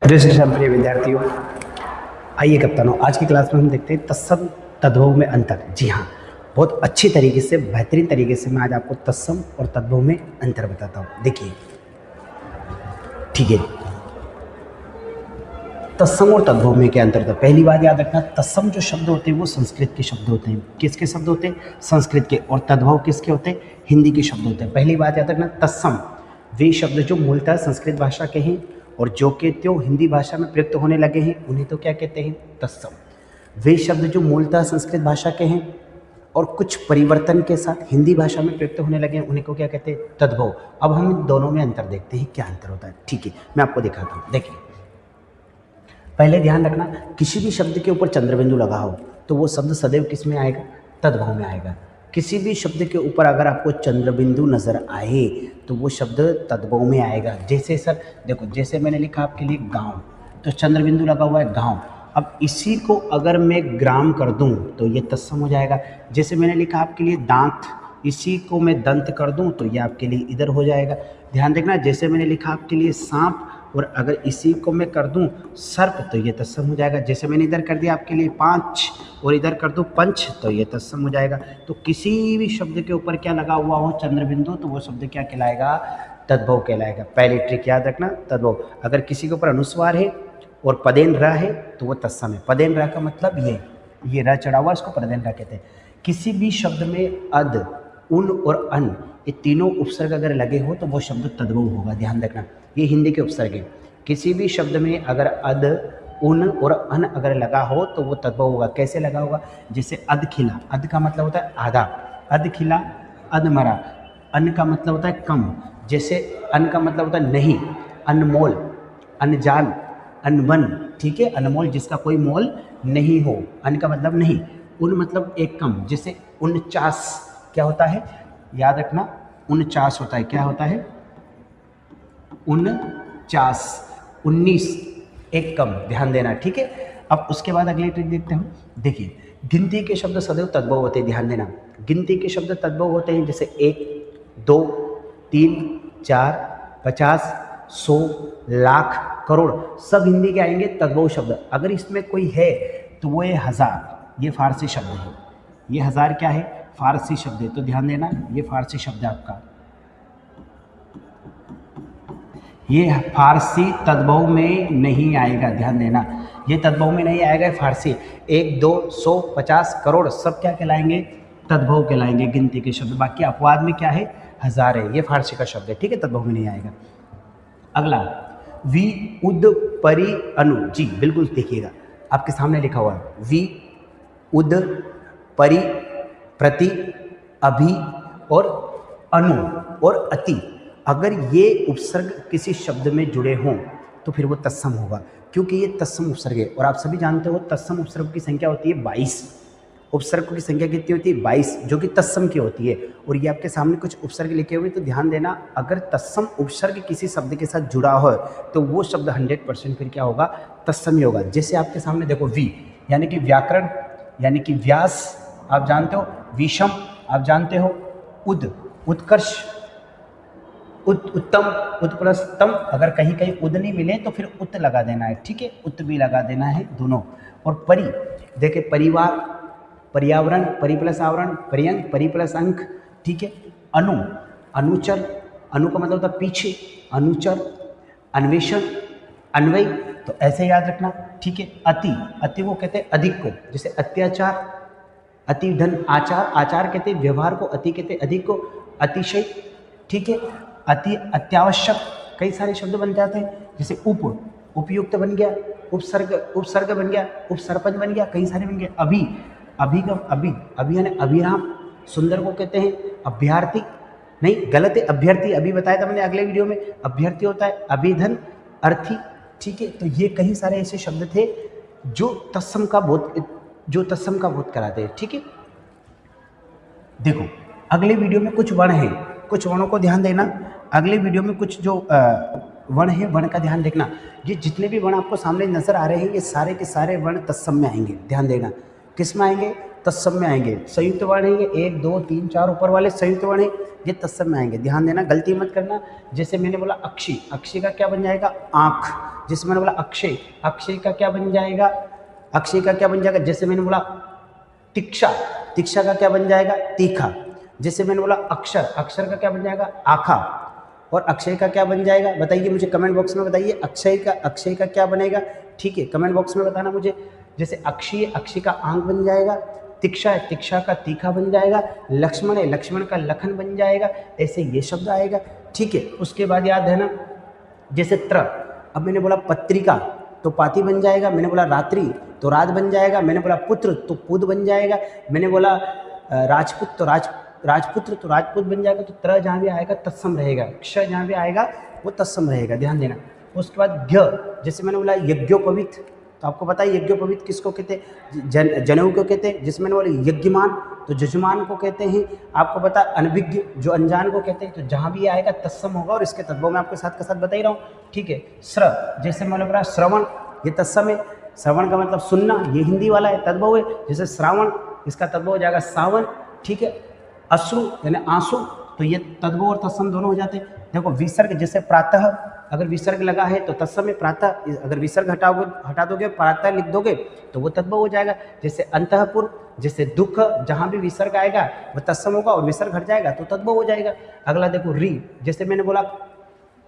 Registration प्रिय विद्यार्थियों, आइए कप्तानों, आज की क्लास में हम देखते हैं तत्सम तद्भव में अंतर। जी हाँ, बहुत अच्छी तरीके से, बेहतरीन तरीके से मैं आज आपको तत्सम और तद्भव में अंतर बताता हूँ। देखिए, ठीक है, तत्सम और तद्भव में क्या अंतर था। पहली बात याद रखना, तत्सम जो शब्द होते हैं वो संस्कृत के शब्द होते हैं। किसके शब्द होते हैं? संस्कृत के। और तद्भव किसके होते हैं? हिंदी के शब्द होते हैं। पहली बात याद रखना, तत्सम वे शब्द जो मूलतः संस्कृत भाषा के हैं और जो कि त्यों हिंदी भाषा में प्रयुक्त होने लगे हैं, उन्हें तो क्या कहते हैं? तत्सम। वे शब्द जो मूलतः संस्कृत भाषा के हैं और कुछ परिवर्तन के साथ हिंदी भाषा में प्रयुक्त होने लगे हैं, उन्हें को क्या कहते हैं? तद्भव। अब हम इन दोनों में अंतर देखते हैं, क्या अंतर होता है। ठीक है, मैं आपको दिखाता हूँ। देखिए, पहले ध्यान रखना, किसी भी शब्द के ऊपर चंद्रबिंदु लगा हो तो वो शब्द सदैव किस में आएगा? तद्भव में आएगा। किसी भी शब्द के ऊपर अगर आपको चंद्रबिंदु नजर आए तो वो शब्द तद्भव में आएगा। जैसे सर देखो, जैसे मैंने लिखा आपके लिए गांव, तो चंद्रबिंदु लगा हुआ है गांव। अब इसी को अगर मैं ग्राम कर दूं तो ये तत्सम हो जाएगा। जैसे मैंने लिखा आपके लिए दांत, इसी को मैं दंत कर दूं तो ये आपके लिए इधर हो जाएगा। ध्यान देखना, जैसे मैंने लिखा आपके लिए सांप और अगर इसी को मैं कर दूं सर्प तो ये तत्सम हो जाएगा। जैसे मैंने इधर कर दिया आपके लिए पांच और इधर कर दूं पंच तो ये तत्सम हो जाएगा। तो किसी भी शब्द के ऊपर क्या लगा हुआ हो? चंद्रबिंदु, तो वो शब्द क्या कहलाएगा? तद्भव कहलाएगा। पहली ट्रिक याद रखना, तद्भव। अगर किसी के ऊपर अनुस्वार है और पदेन र है तो वो तत्सम है। पदेन र का मतलब ये र चढ़ा हुआ, इसको पदेन र कहते हैं। किसी भी शब्द में अद, उन और अन, ये तीनों उपसर्ग अगर लगे हो तो वो शब्द तद्भव होगा। ध्यान रखना, ये हिंदी के उपसर्ग है। किसी भी शब्द में अगर अद, उन और अन अगर लगा हो तो वो तद्भव होगा। कैसे लगा होगा? जैसे अध खिला, अध का मतलब होता है आधा, अध खिला, अध मरा। अन का मतलब होता है कम, जैसे अन का मतलब होता है नहीं, अनमोल, अनजान, अनबन। ठीक है, अनमोल जिसका कोई मोल नहीं हो, अन का मतलब नहीं, उन मतलब एक कम। जैसे 49 क्या होता है? याद रखना, 49 होता है। क्या होता है? 49, 19 एक कम। ध्यान देना, ठीक है। अब उसके बाद अगली ट्रिक देखते हैं। देखिए, गिनती के शब्द सदैव तद्भव होते हैं। ध्यान देना, गिनती के शब्द तद्भव होते हैं। जैसे 1, 2, 3, 4, 50, 100, लाख, करोड़, सब हिंदी के आएंगे तद्भव शब्द। अगर इसमें कोई है तो वो ये हजार, ये फारसी शब्द है। ये हजार क्या है? फारसी शब्द है। तो ध्यान देना, ये फारसी शब्द है आपका, ये फारसी तद्भव में नहीं आएगा। ध्यान देना, ये तद्भव में नहीं आएगा, फारसी। 1, 2, 100, 50, करोड़ सब क्या कहलाएंगे? तद्भव कहलाएंगे, गिनती के शब्द। बाकी अपवाद में क्या है? हजार है, ये फारसी का शब्द है। ठीक है, तद्भव में नहीं आएगा। अगला, वी, उद, परि, अनु। जी बिल्कुल, देखिएगा आपके सामने लिखा हुआ है, वी, उद, परि, प्रति, अभि और अनु और अति। अगर ये उपसर्ग किसी शब्द में जुड़े हों तो फिर वो तत्सम होगा, क्योंकि ये तत्सम उपसर्ग है। और आप सभी जानते हो तत्सम उपसर्ग की संख्या होती है 22। उपसर्ग की संख्या कितनी होती है? 22, जो कि तत्सम की होती है। और ये आपके सामने कुछ उपसर्ग लिखे हुए, तो ध्यान देना, अगर तत्सम उपसर्ग किसी शब्द के साथ जुड़ा हो तो वो शब्द 100% फिर क्या होगा? तत्सम ही होगा। जैसे आपके सामने देखो, वी यानी कि व्याकरण, यानी कि व्यास आप जानते हो, विषम आप जानते हो, उद उत्कर्ष, उत्तम, उत प्लस तम। अगर कहीं कहीं उद नहीं मिले तो फिर उत लगा देना है। ठीक है, उत भी लगा देना है, दोनों। और परि, देखिए, परिवार, पर्यावरण, परि प्लस आवरण, पर्यंक, परि प्लस अंक। ठीक है, अनु, अनुचर, अनु का मतलब होता है पीछे, अनुचर, अन्वेषण, अन्वय, तो ऐसे याद रखना। ठीक है, अति, अति को कहते हैं अधिक को, जैसे अत्याचार, अति धन, आचार, आचार कहते हैं व्यवहार को, अति कहते हैं अधिक को, अतिशय। ठीक है, अति, अत्यावश्यक, कई सारे शब्द बन जाते हैं। जैसे उप, उपयुक्त बन गया, उपसर्ग, उपसर्ग बन गया, उपसर्पण बन गया, कई सारे बन गए। अभी, अभी का अभी, अभी यानी अभिराम, सुंदर को कहते हैं अभ्यर्थी, नहीं गलत है, अभ्यर्थी। अभी बताया था मैंने अगले वीडियो में, अभ्यर्थी होता है अभिधन, अर्थी। ठीक है, तो ये कई सारे ऐसे शब्द थे जो तत्सम का बोध कराते हैं। ठीक है, देखो अगले वीडियो में कुछ वर्ण है, कुछ वर्णों को ध्यान देना। अगले वीडियो में कुछ जो वर्ण है, वर्ण का ध्यान देखना। ये जितने भी वर्ण आपको सामने नजर आ रहे हैं, ये सारे के सारे वर्ण तत्सम में आएंगे। ध्यान देना, किस में आएंगे? तत्सम में आएंगे। संयुक्त वर्ण है ये 1 2 3 4 ऊपर वाले संयुक्त वर्ण है, ये तत्सम में आएंगे। ध्यान देना, गलती मत करना। जैसे मैंने बोला अक्षी, अक्षी का क्या बन जाएगा? आँख। जैसे मैंने बोला अक्षय, अक्षय का क्या बन जाएगा? अक्षय का क्या बन जाएगा? जैसे मैंने बोला तीक्षा, तीक्षा का क्या बन जाएगा? तीखा। जैसे मैंने बोला अक्षर, अक्षर का क्या बन जाएगा? आखा। और अक्षय का क्या बन जाएगा? बताइए मुझे कमेंट बॉक्स में बताइए, अक्षय का क्या बनेगा? ठीक है, कमेंट बॉक्स में बताना मुझे। जैसे अक्षय, अक्षय का आंख बन जाएगा। तीक्षा है, तीक्षा का तीखा बन जाएगा। लक्ष्मण है, लक्ष्मण का लखन बन जाएगा। ऐसे ये शब्द आएगा। ठीक है, उसके बाद याद है ना, जैसे त्र, अब मैंने बोला पत्रिका तो पाती बन जाएगा। मैंने बोला रात्रि तो रात बन जाएगा। मैंने बोला पुत्र तो पुत बन जाएगा। मैंने बोला राजपूत तो राजपुत्र तो राजपूत बन जाएगा। तो त्र जहाँ भी आएगा तत्सम रहेगा, क्ष जहाँ भी आएगा वो तत्सम रहेगा, ध्यान देना। उसके बाद ध्य, जैसे मैंने बोला यज्ञोपवीत, तो आपको पता है यज्ञोपवीत किसको कहते हैं? जनेऊ को कहते हैं। जिसमें बोले यज्ञमान तो जजमान को कहते हैं। आपको पता अनभिज्ञ जो अनजान को कहते हैं। तो जहाँ भी आएगा तत्सम होगा और इसके तत्वों में आपके साथ के साथ बता ही रहा हूँ। ठीक है, श्र, जैसे मैंने बोला श्रवण, ये तत्सम है। श्रवण का मतलब सुनना, ये हिंदी वाला है, तद्भव है। जैसे श्रावण, इसका तद्भव हो जाएगा सावन। ठीक है, अश्रु यानी आंसू, तो ये तद्भव और तत्सम दोनों हो जाते हैं। देखो विसर्ग, जैसे प्रातः, अगर विसर्ग लगा है तो तत्सम है प्रातः। अगर विसर्ग हटा दोगे प्रातः लिख दोगे तो वो तद्भव हो जाएगा। जैसे अंतःपुर, जैसे दुख, जहाँ भी विसर्ग आएगा वो तत्सम होगा और विसर्ग हट जाएगा तो तद्भव हो जाएगा। अगला देखो री, जैसे मैंने बोला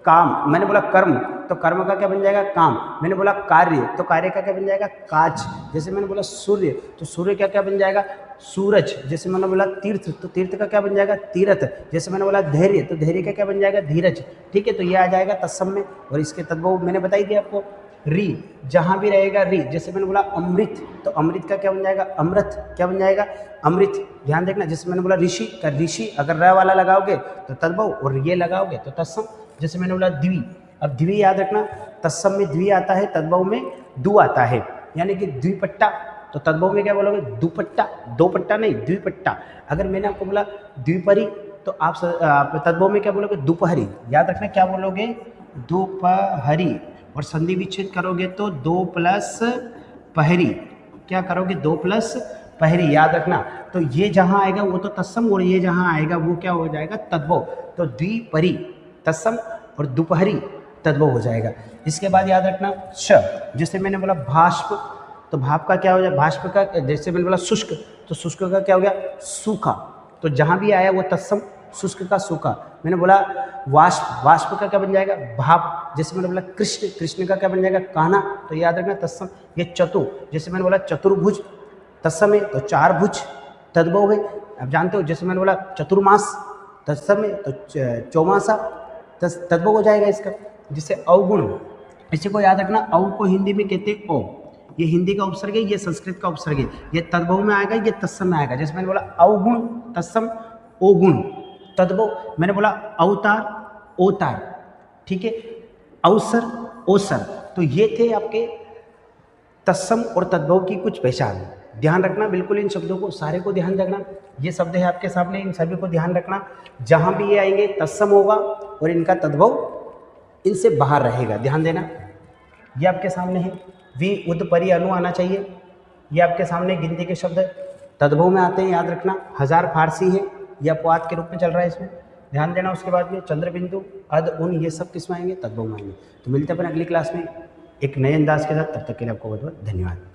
काम, मैंने बोला कर्म तो कर्म का क्या बन जाएगा? काम। मैंने बोला कार्य तो कार्य का क्या बन जाएगा? काज। जैसे मैंने बोला सूर्य तो सूर्य का क्या बन जाएगा? सूरज। जैसे मैंने बोला तीर्थ तो तीर्थ का क्या बन जाएगा? तीर्थ। जैसे मैंने बोला धैर्य तो धैर्य का क्या बन जाएगा? धीरज। ठीक है, तो ये आ जाएगा तत्सम में और इसके तद्भव मैंने बताई दिया आपको। री, जहाँ भी रहेगा री, जैसे मैंने बोला अमृत तो अमृत का क्या बन जाएगा? अमृत। क्या बन जाएगा? अमृत। ध्यान देखना, जैसे मैंने बोला ऋषि का ऋषि, अगर र वाला लगाओगे तो तद्भव और ये लगाओगे तो तत्सम। जैसे मैंने बोला द्वि, अब द्वि याद रखना, तत्सम में द्वि आता है, तद्भव में दु आता है। यानी कि द्विपट्टा, तो तद्भव में क्या बोलोगे? दुपट्टा, दो पट्टा नहीं, द्विपट्टा। अगर मैंने आपको बोला द्विपरी तो आप तद्भव में क्या बोलोगे? दोपहरी। याद रखना क्या बोलोगे? दोपहरी। और संधि विच्छेद करोगे तो 2 प्लस पहरी। क्या करोगे? 2 प्लस पहरी, याद रखना। तो ये जहाँ आएगा वो तो तत्सम और ये जहाँ आएगा वो क्या हो जाएगा? तद्भव। तो द्विपरी तत्सम और दोपहरी तद्भव हो जाएगा। इसके बाद याद रखना श, जैसे मैंने बोला भाष्प तो भाप का क्या हो जाएगा? भाष्प का, जैसे मैंने बोला शुष्क तो शुष्क का क्या हो गया? सूखा। तो जहाँ भी आया वो तत्सम, शुष्क का सूखा। मैंने बोला वाष्प, वाष्प का क्या बन जाएगा? भाप। जैसे मैंने बोला कृष्ण, कृष्ण का क्या बन जाएगा? कान्हा। तो याद रखना तत्सम। ये चतु, जैसे मैंने बोला चतुर्भुज तत्सम है तो 4 भुज तद्भव है। अब जानते हो, जैसे मैंने बोला चतुर्मास तत्सम है तो चौमासा तद्भव हो जाएगा इसका। जिससे अवगुण, इसी को याद रखना, अव को हिंदी में कहते हैं ओ, ये हिंदी का उपसर्ग है, ये संस्कृत का उपसर्ग है। ये तद्भव में आएगा, ये तत्सम में आएगा। जैसे मैंने बोला अवगुण तत्सम, ओगुण तद्भव। मैंने बोला अवतार ओतार, ठीक है, अवसर ओसर। तो ये थे आपके तत्सम और तद्भव की कुछ पहचान। ध्यान रखना बिल्कुल, इन शब्दों को सारे को ध्यान रखना। ये शब्द है आपके सामने, इन सभी को ध्यान रखना। जहाँ भी ये आएंगे तत्सम होगा और इनका तद्भव इनसे बाहर रहेगा, ध्यान देना। ये आपके सामने है, वि उद परि अनु आना चाहिए। ये आपके सामने गिनती के शब्द तद्भव में आते हैं, याद रखना। 1000 फारसी है, ये अपवाद के रूप में चल रहा है, इसमें ध्यान देना। उसके बाद में चंद्र बिंदु, अद, उन, ये सब किस में आएंगे? तद्भव में आएंगे। तो मिलते हैं अपन अगली क्लास में एक नए अंदाज के साथ। तब तक के लिए आपको बहुत बहुत धन्यवाद।